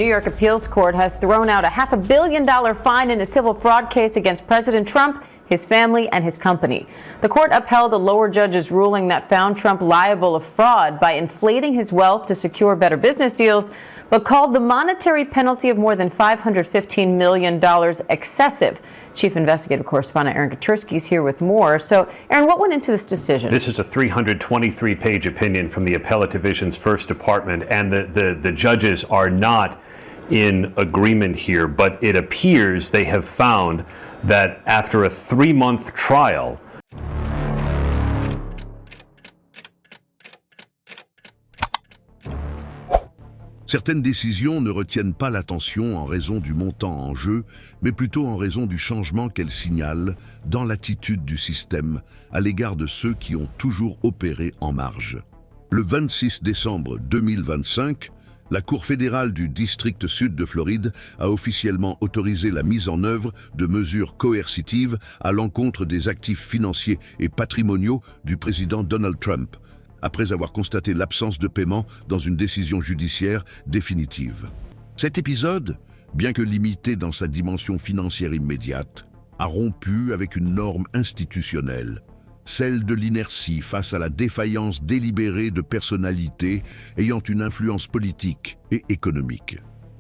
New York appeals court has thrown out a $500 million fine in a civil fraud case against President Trump, his family, and his company. The court upheld a lower judge's ruling that found Trump liable of fraud by inflating his wealth to secure better business deals, but called the monetary penalty of more than $515 million excessive. Chief investigative correspondent Aaron Katersky is here with more. So, Aaron, what went into this decision? This is a 323-page opinion from the Appellate Division's First Department, and the judges are not in agreement here, but it appears they have found that after a 3-month trial, certaines décisions ne retiennent pas l'attention en raison du montant en jeu, mais plutôt en raison du changement qu'elles signalent dans l'attitude du système à l'égard de ceux qui ont toujours opéré en marge. Le 26 décembre 2025, la Cour fédérale du district sud de Floride a officiellement autorisé la mise en œuvre de mesures coercitives à l'encontre des actifs financiers et patrimoniaux du président Donald Trump, après avoir constaté l'absence de paiement dans une décision judiciaire définitive. Cet épisode, bien que limité dans sa dimension financière immédiate, a rompu avec une norme institutionnelle, celle de l'inertie face à la défaillance délibérée de personnalités ayant une influence politique et économique.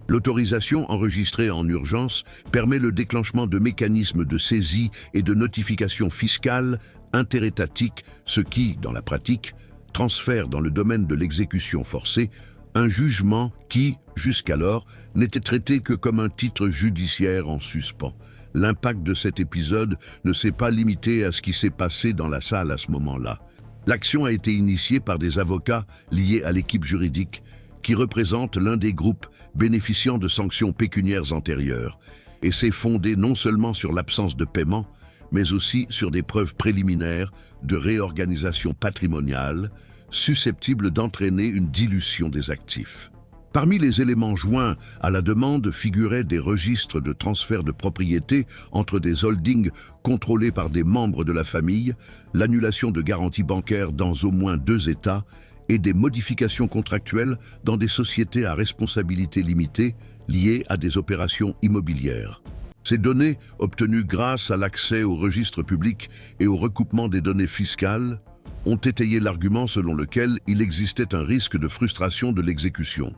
L'autorisation enregistrée en urgence permet le déclenchement de mécanismes de saisie et de notification fiscale interétatiques, ce qui, dans la pratique, transfère dans le domaine de l'exécution forcée un jugement qui, jusqu'alors, n'était traité que comme un titre judiciaire en suspens. L'impact de cet épisode ne s'est pas limité à ce qui s'est passé dans la salle à ce moment-là. L'action a été initiée par des avocats liés à l'équipe juridique qui représente l'un des groupes bénéficiant de sanctions pécuniaires antérieures et s'est fondée non seulement sur l'absence de paiement, mais aussi sur des preuves préliminaires de réorganisation patrimoniale susceptibles d'entraîner une dilution des actifs. Parmi les éléments joints à la demande figuraient des registres de transfert de propriété entre des holdings contrôlés par des membres de la famille, l'annulation de garanties bancaires dans au moins 2 États et des modifications contractuelles dans des sociétés à responsabilité limitée liées à des opérations immobilières. Ces données, obtenues grâce à l'accès aux registres publics et au recoupement des données fiscales, ont étayé l'argument selon lequel il existait un risque de frustration de l'exécution.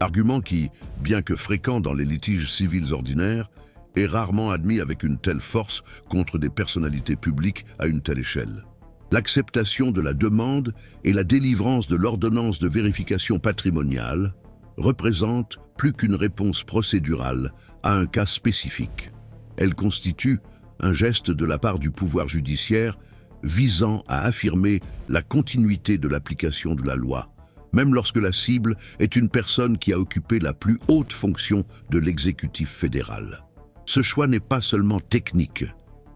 Argument qui, bien que fréquent dans les litiges civils ordinaires, est rarement admis avec une telle force contre des personnalités publiques à une telle échelle. L'acceptation de la demande et la délivrance de l'ordonnance de vérification patrimoniale représentent plus qu'une réponse procédurale à un cas spécifique. Elle constitue un geste de la part du pouvoir judiciaire visant à affirmer la continuité de l'application de la loi, même lorsque la cible est une personne qui a occupé la plus haute fonction de l'exécutif fédéral. Ce choix n'est pas seulement technique.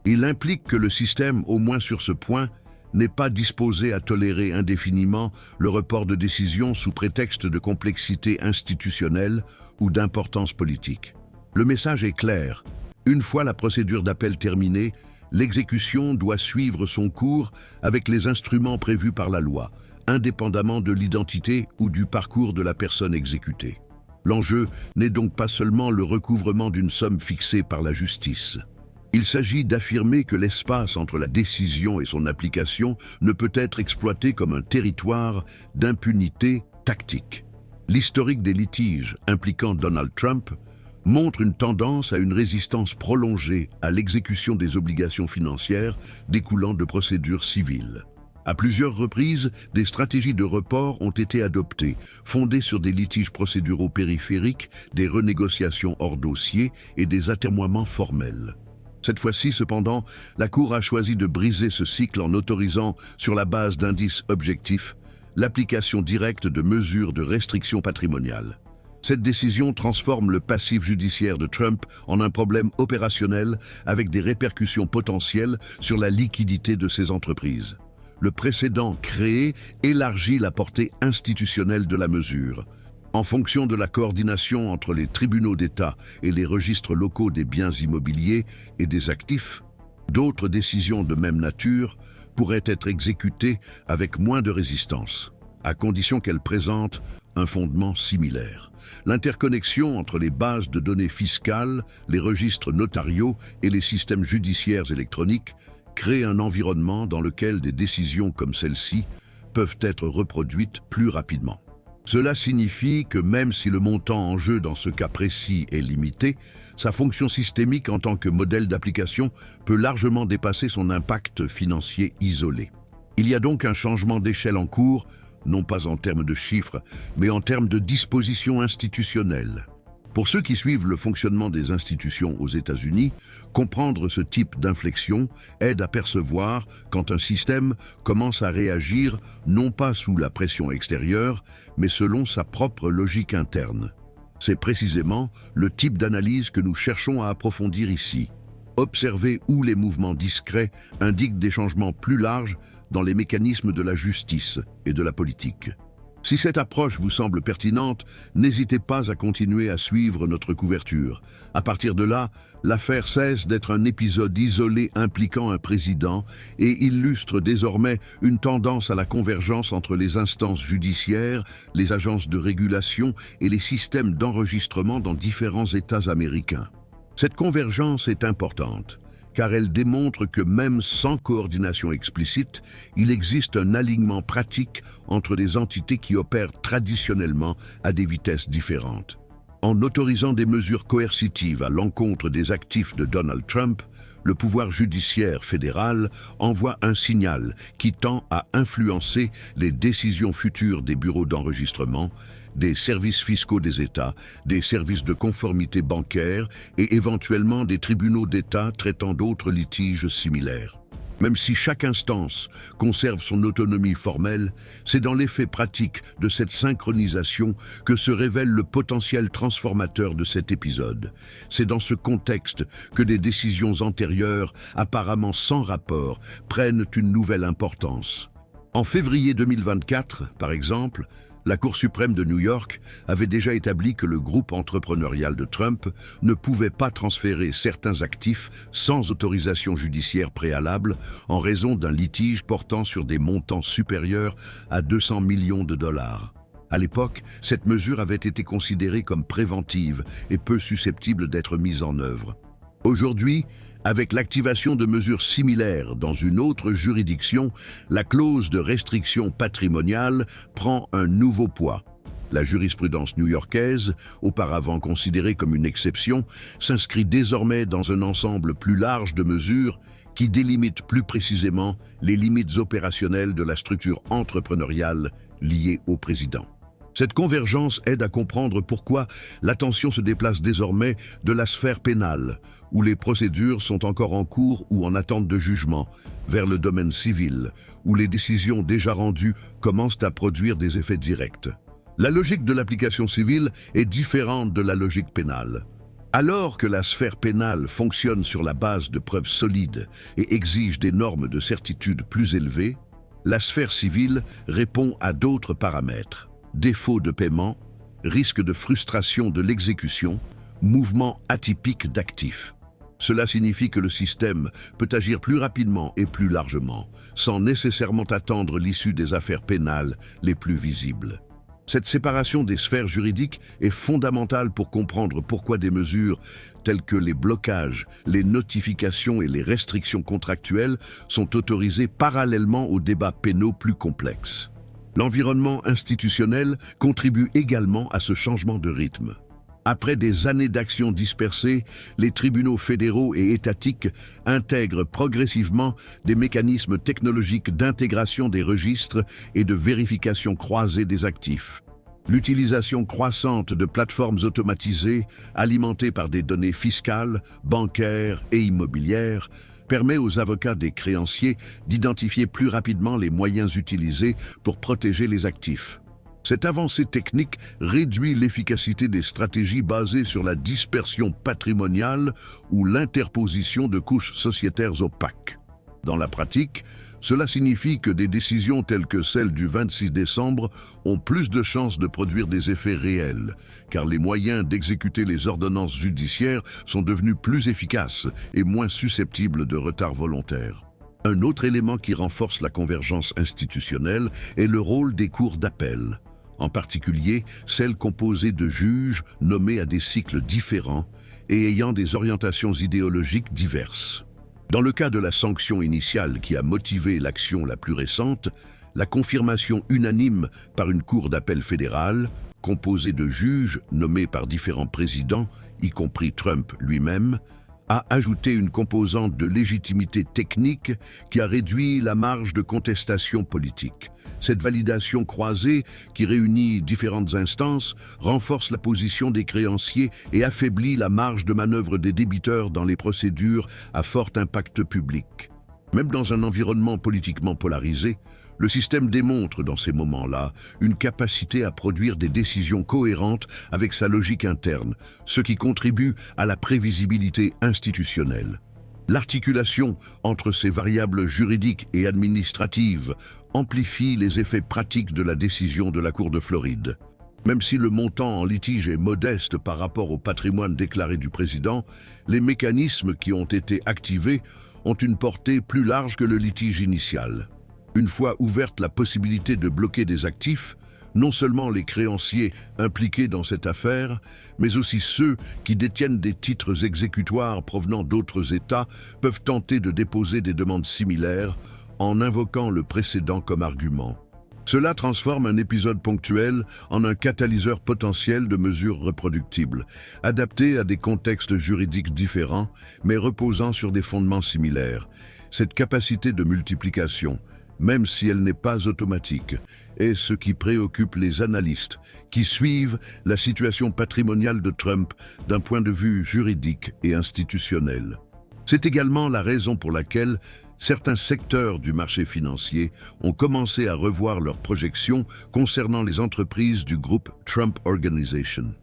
Il implique que le système, au moins sur ce point, n'est pas disposé à tolérer indéfiniment le report de décision sous prétexte de complexité institutionnelle ou d'importance politique. Le message est clair. Une fois la procédure d'appel terminée, l'exécution doit suivre son cours avec les instruments prévus par la loi, indépendamment de l'identité ou du parcours de la personne exécutée. L'enjeu n'est donc pas seulement le recouvrement d'une somme fixée par la justice. Il s'agit d'affirmer que l'espace entre la décision et son application ne peut être exploité comme un territoire d'impunité tactique. L'historique des litiges impliquant Donald Trump montre une tendance à une résistance prolongée à l'exécution des obligations financières découlant de procédures civiles. À plusieurs reprises, des stratégies de report ont été adoptées, fondées sur des litiges procéduraux périphériques, des renégociations hors dossier et des atermoiements formels. Cette fois-ci, cependant, la Cour a choisi de briser ce cycle en autorisant, sur la base d'indices objectifs, l'application directe de mesures de restriction patrimoniale. Cette décision transforme le passif judiciaire de Trump en un problème opérationnel avec des répercussions potentielles sur la liquidité de ses entreprises. Le précédent créé élargit la portée institutionnelle de la mesure. En fonction de la coordination entre les tribunaux d'État et les registres locaux des biens immobiliers et des actifs, d'autres décisions de même nature pourraient être exécutées avec moins de résistance, à condition qu'elles présentent un fondement similaire. L'interconnexion entre les bases de données fiscales, les registres notariaux et les systèmes judiciaires électroniques crée un environnement dans lequel des décisions comme celle-ci peuvent être reproduites plus rapidement. Cela signifie que même si le montant en jeu dans ce cas précis est limité, sa fonction systémique en tant que modèle d'application peut largement dépasser son impact financier isolé. Il y a donc un changement d'échelle en cours, non pas en termes de chiffres, mais en termes de dispositions institutionnelles. Pour ceux qui suivent le fonctionnement des institutions aux États-Unis, comprendre ce type d'inflexion aide à percevoir quand un système commence à réagir non pas sous la pression extérieure, mais selon sa propre logique interne. C'est précisément le type d'analyse que nous cherchons à approfondir ici. Observer où les mouvements discrets indiquent des changements plus larges dans les mécanismes de la justice et de la politique. Si cette approche vous semble pertinente, n'hésitez pas à continuer à suivre notre couverture. À partir de là, l'affaire cesse d'être un épisode isolé impliquant un président et illustre désormais une tendance à la convergence entre les instances judiciaires, les agences de régulation et les systèmes d'enregistrement dans différents États américains. Cette convergence est importante, car elle démontre que même sans coordination explicite, il existe un alignement pratique entre des entités qui opèrent traditionnellement à des vitesses différentes. En autorisant des mesures coercitives à l'encontre des actifs de Donald Trump, le pouvoir judiciaire fédéral envoie un signal qui tend à influencer les décisions futures des bureaux d'enregistrement, des services fiscaux des États, des services de conformité bancaire et éventuellement des tribunaux d'État traitant d'autres litiges similaires. Même si chaque instance conserve son autonomie formelle, c'est dans l'effet pratique de cette synchronisation que se révèle le potentiel transformateur de cet épisode. C'est dans ce contexte que des décisions antérieures, apparemment sans rapport, prennent une nouvelle importance. En février 2024, par exemple, la Cour suprême de New York avait déjà établi que le groupe entrepreneurial de Trump ne pouvait pas transférer certains actifs sans autorisation judiciaire préalable en raison d'un litige portant sur des montants supérieurs à 200 millions de dollars. À l'époque, cette mesure avait été considérée comme préventive et peu susceptible d'être mise en œuvre. Aujourd'hui, avec l'activation de mesures similaires dans une autre juridiction, la clause de restriction patrimoniale prend un nouveau poids. La jurisprudence new-yorkaise, auparavant considérée comme une exception, s'inscrit désormais dans un ensemble plus large de mesures qui délimitent plus précisément les limites opérationnelles de la structure entrepreneuriale liée au président. Cette convergence aide à comprendre pourquoi l'attention se déplace désormais de la sphère pénale, où les procédures sont encore en cours ou en attente de jugement, vers le domaine civil, où les décisions déjà rendues commencent à produire des effets directs. La logique de l'application civile est différente de la logique pénale. Alors que la sphère pénale fonctionne sur la base de preuves solides et exige des normes de certitude plus élevées, la sphère civile répond à d'autres paramètres. Défaut de paiement, risque de frustration de l'exécution, mouvement atypique d'actifs. Cela signifie que le système peut agir plus rapidement et plus largement, sans nécessairement attendre l'issue des affaires pénales les plus visibles. Cette séparation des sphères juridiques est fondamentale pour comprendre pourquoi des mesures telles que les blocages, les notifications et les restrictions contractuelles sont autorisées parallèlement aux débats pénaux plus complexes. L'environnement institutionnel contribue également à ce changement de rythme. Après des années d'actions dispersées, les tribunaux fédéraux et étatiques intègrent progressivement des mécanismes technologiques d'intégration des registres et de vérification croisée des actifs. L'utilisation croissante de plateformes automatisées, alimentées par des données fiscales, bancaires et immobilières, permet aux avocats des créanciers d'identifier plus rapidement les moyens utilisés pour protéger les actifs. Cette avancée technique réduit l'efficacité des stratégies basées sur la dispersion patrimoniale ou l'interposition de couches sociétaires opaques. Dans la pratique, cela signifie que des décisions telles que celle du 26 décembre ont plus de chances de produire des effets réels, car les moyens d'exécuter les ordonnances judiciaires sont devenus plus efficaces et moins susceptibles de retard volontaire. Un autre élément qui renforce la convergence institutionnelle est le rôle des cours d'appel. en particulier celles composées de juges nommés à des cycles différents et ayant des orientations idéologiques diverses. Dans le cas de la sanction initiale qui a motivé l'action la plus récente, la confirmation unanime par une cour d'appel fédérale, composée de juges nommés par différents présidents, y compris Trump lui-même, a ajouté une composante de légitimité technique qui a réduit la marge de contestation politique. Cette validation croisée, qui réunit différentes instances, renforce la position des créanciers et affaiblit la marge de manœuvre des débiteurs dans les procédures à fort impact public. Même dans un environnement politiquement polarisé, le système démontre dans ces moments-là une capacité à produire des décisions cohérentes avec sa logique interne, ce qui contribue à la prévisibilité institutionnelle. L'articulation entre ces variables juridiques et administratives amplifie les effets pratiques de la décision de la Cour de Floride. Même si le montant en litige est modeste par rapport au patrimoine déclaré du président, les mécanismes qui ont été activés ont une portée plus large que le litige initial. Une fois ouverte la possibilité de bloquer des actifs, non seulement les créanciers impliqués dans cette affaire, mais aussi ceux qui détiennent des titres exécutoires provenant d'autres États peuvent tenter de déposer des demandes similaires en invoquant le précédent comme argument. Cela transforme un épisode ponctuel en un catalyseur potentiel de mesures reproductibles, adaptées à des contextes juridiques différents, mais reposant sur des fondements similaires. Cette capacité de multiplication, même si elle n'est pas automatique, est ce qui préoccupe les analystes qui suivent la situation patrimoniale de Trump d'un point de vue juridique et institutionnel. C'est également la raison pour laquelle certains secteurs du marché financier ont commencé à revoir leurs projections concernant les entreprises du groupe Trump Organization.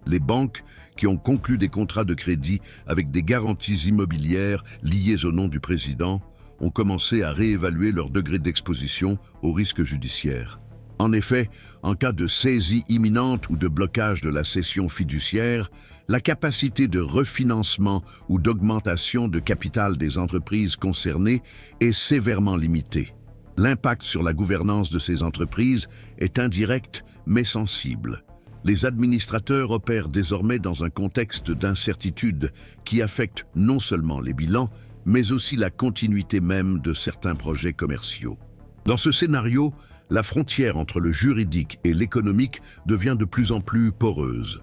Les banques qui ont conclu des contrats de crédit avec des garanties immobilières liées au nom du président ont commencé à réévaluer leur degré d'exposition au risque judiciaire. En effet, en cas de saisie imminente ou de blocage de la cession fiduciaire, la capacité de refinancement ou d'augmentation de capital des entreprises concernées est sévèrement limitée. L'impact sur la gouvernance de ces entreprises est indirect mais sensible. Les administrateurs opèrent désormais dans un contexte d'incertitude qui affecte non seulement les bilans, mais aussi la continuité même de certains projets commerciaux. Dans ce scénario, la frontière entre le juridique et l'économique devient de plus en plus poreuse.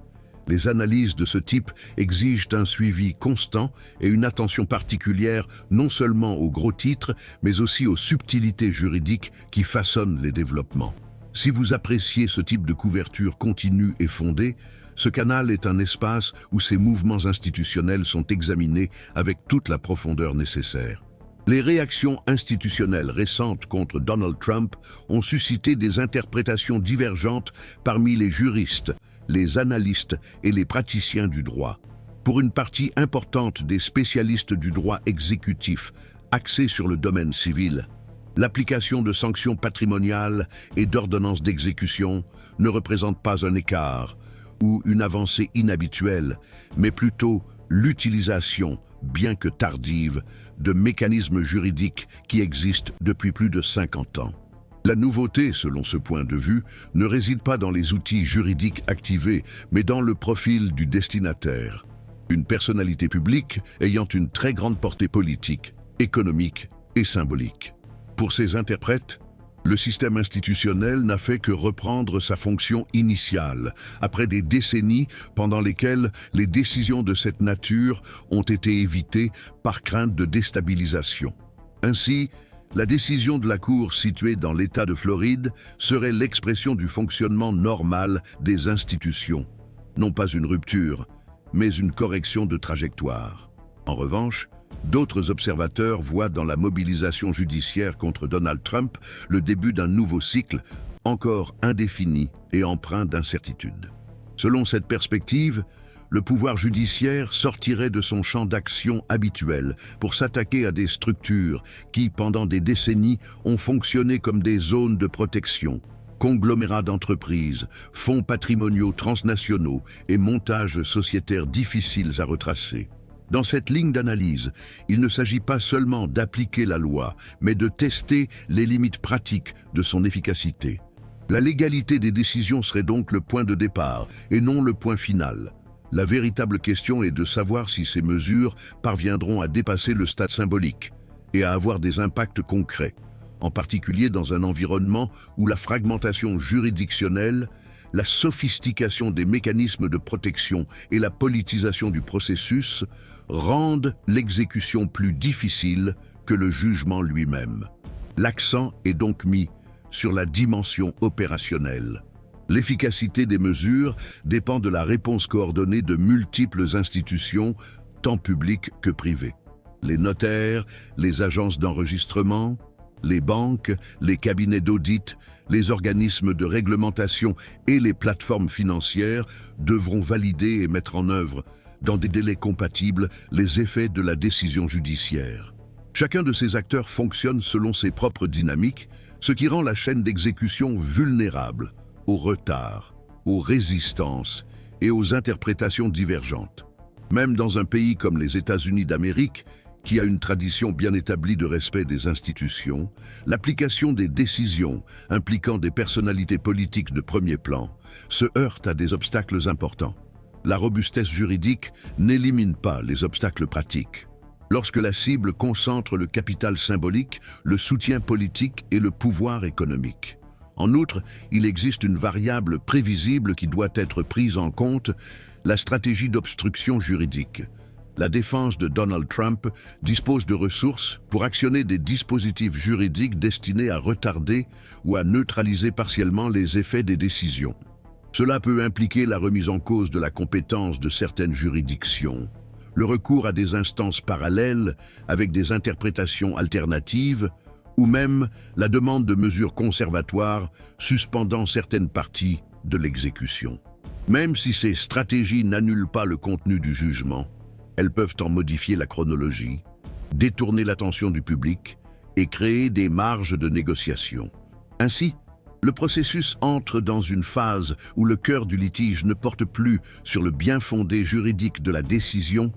Les analyses de ce type exigent un suivi constant et une attention particulière non seulement aux gros titres, mais aussi aux subtilités juridiques qui façonnent les développements. Si vous appréciez ce type de couverture continue et fondée, ce canal est un espace où ces mouvements institutionnels sont examinés avec toute la profondeur nécessaire. Les réactions institutionnelles récentes contre Donald Trump ont suscité des interprétations divergentes parmi les juristes, les analystes et les praticiens du droit. Pour une partie importante des spécialistes du droit exécutif axés sur le domaine civil, l'application de sanctions patrimoniales et d'ordonnances d'exécution ne représente pas un écart ou une avancée inhabituelle, mais plutôt l'utilisation, bien que tardive, de mécanismes juridiques qui existent depuis plus de 50 ans. La nouveauté, selon ce point de vue, ne réside pas dans les outils juridiques activés, mais dans le profil du destinataire. Une personnalité publique ayant une très grande portée politique, économique et symbolique. Pour ces interprètes, le système institutionnel n'a fait que reprendre sa fonction initiale, après des décennies pendant lesquelles les décisions de cette nature ont été évitées par crainte de déstabilisation. Ainsi, la décision de la Cour située dans l'État de Floride serait l'expression du fonctionnement normal des institutions, non pas une rupture, mais une correction de trajectoire. En revanche, d'autres observateurs voient dans la mobilisation judiciaire contre Donald Trump le début d'un nouveau cycle, encore indéfini et empreint d'incertitude. Selon cette perspective, le pouvoir judiciaire sortirait de son champ d'action habituel pour s'attaquer à des structures qui, pendant des décennies, ont fonctionné comme des zones de protection, conglomérats d'entreprises, fonds patrimoniaux transnationaux et montages sociétaires difficiles à retracer. Dans cette ligne d'analyse, il ne s'agit pas seulement d'appliquer la loi, mais de tester les limites pratiques de son efficacité. La légalité des décisions serait donc le point de départ et non le point final. La véritable question est de savoir si ces mesures parviendront à dépasser le stade symbolique et à avoir des impacts concrets, en particulier dans un environnement où la fragmentation juridictionnelle, la sophistication des mécanismes de protection et la politisation du processus rendent l'exécution plus difficile que le jugement lui-même. L'accent est donc mis sur la dimension opérationnelle. L'efficacité des mesures dépend de la réponse coordonnée de multiples institutions, tant publiques que privées. Les notaires, les agences d'enregistrement, les banques, les cabinets d'audit, les organismes de réglementation et les plateformes financières devront valider et mettre en œuvre, dans des délais compatibles, les effets de la décision judiciaire. Chacun de ces acteurs fonctionne selon ses propres dynamiques, ce qui rend la chaîne d'exécution vulnérable au retard, aux résistances et aux interprétations divergentes. Même dans un pays comme les États-Unis d'Amérique, qui a une tradition bien établie de respect des institutions, l'application des décisions impliquant des personnalités politiques de premier plan se heurte à des obstacles importants. La robustesse juridique n'élimine pas les obstacles pratiques. Lorsque la cible concentre le capital symbolique, le soutien politique et le pouvoir économique. En outre, il existe une variable prévisible qui doit être prise en compte, la stratégie d'obstruction juridique. La défense de Donald Trump dispose de ressources pour actionner des dispositifs juridiques destinés à retarder ou à neutraliser partiellement les effets des décisions. Cela peut impliquer la remise en cause de la compétence de certaines juridictions, le recours à des instances parallèles avec des interprétations alternatives, ou même la demande de mesures conservatoires suspendant certaines parties de l'exécution. Même si ces stratégies n'annulent pas le contenu du jugement, elles peuvent en modifier la chronologie, détourner l'attention du public et créer des marges de négociation. Ainsi, le processus entre dans une phase où le cœur du litige ne porte plus sur le bien-fondé juridique de la décision,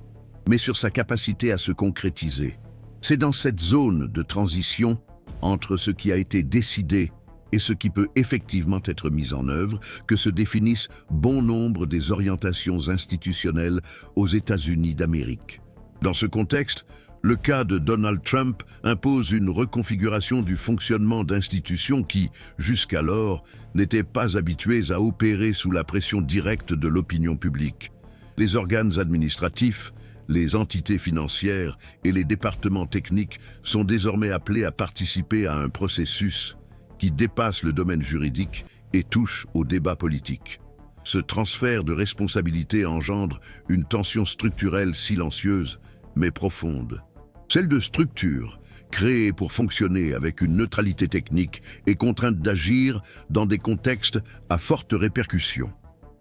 mais sur sa capacité à se concrétiser. C'est dans cette zone de transition entre ce qui a été décidé et ce qui peut effectivement être mis en œuvre que se définissent bon nombre des orientations institutionnelles aux États-Unis d'Amérique. Dans ce contexte, le cas de Donald Trump impose une reconfiguration du fonctionnement d'institutions qui, jusqu'alors, n'étaient pas habituées à opérer sous la pression directe de l'opinion publique. Les organes administratifs, les entités financières et les départements techniques sont désormais appelés à participer à un processus qui dépasse le domaine juridique et touche au débat politique. Ce transfert de responsabilité engendre une tension structurelle silencieuse mais profonde. Celle de structures créées pour fonctionner avec une neutralité technique et contraintes d'agir dans des contextes à forte répercussion.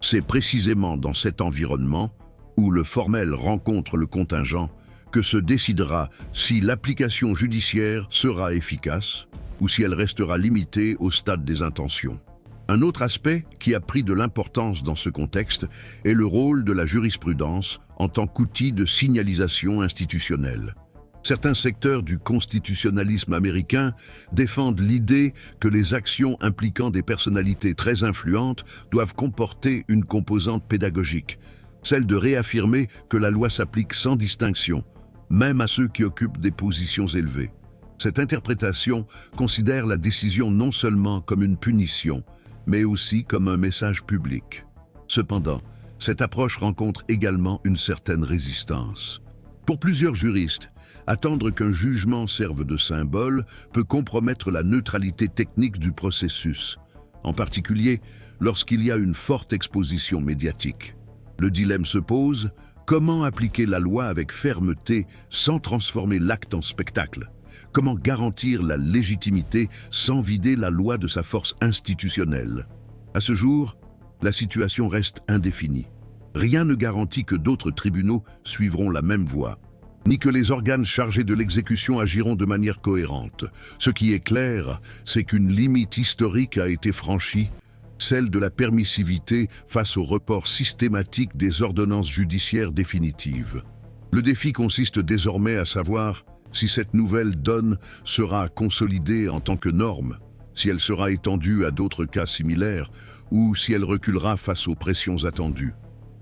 C'est précisément dans cet environnement où le formel rencontre le contingent que se décidera si l'application judiciaire sera efficace ou si elle restera limitée au stade des intentions. Un autre aspect qui a pris de l'importance dans ce contexte est le rôle de la jurisprudence en tant qu'outil de signalisation institutionnelle. Certains secteurs du constitutionnalisme américain défendent l'idée que les actions impliquant des personnalités très influentes doivent comporter une composante pédagogique, celle de réaffirmer que la loi s'applique sans distinction, même à ceux qui occupent des positions élevées. Cette interprétation considère la décision non seulement comme une punition, mais aussi comme un message public. Cependant, cette approche rencontre également une certaine résistance. Pour plusieurs juristes, attendre qu'un jugement serve de symbole peut compromettre la neutralité technique du processus, en particulier lorsqu'il y a une forte exposition médiatique. Le dilemme se pose, comment appliquer la loi avec fermeté sans transformer l'acte en spectacle? Comment garantir la légitimité sans vider la loi de sa force institutionnelle? À ce jour, la situation reste indéfinie. Rien ne garantit que d'autres tribunaux suivront la même voie, ni que les organes chargés de l'exécution agiront de manière cohérente. Ce qui est clair, c'est qu'une limite historique a été franchie, celle de la permissivité face au report systématique des ordonnances judiciaires définitives. Le défi consiste désormais à savoir si cette nouvelle donne sera consolidée en tant que norme, si elle sera étendue à d'autres cas similaires ou si elle reculera face aux pressions attendues.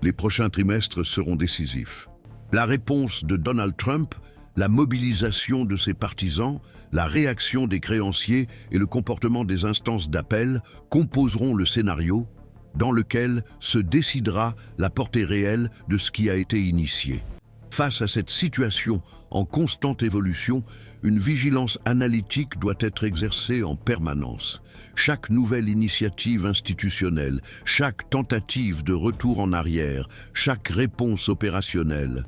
Les prochains trimestres seront décisifs. La réponse de Donald Trump, la mobilisation de ses partisans, la réaction des créanciers et le comportement des instances d'appel composeront le scénario dans lequel se décidera la portée réelle de ce qui a été initié. Face à cette situation en constante évolution, une vigilance analytique doit être exercée en permanence. Chaque nouvelle initiative institutionnelle, chaque tentative de retour en arrière, chaque réponse opérationnelle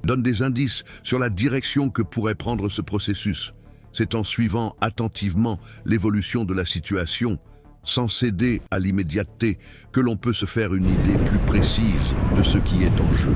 donne des indices sur la direction que pourrait prendre ce processus. C'est en suivant attentivement l'évolution de la situation, sans céder à l'immédiateté, que l'on peut se faire une idée plus précise de ce qui est en jeu.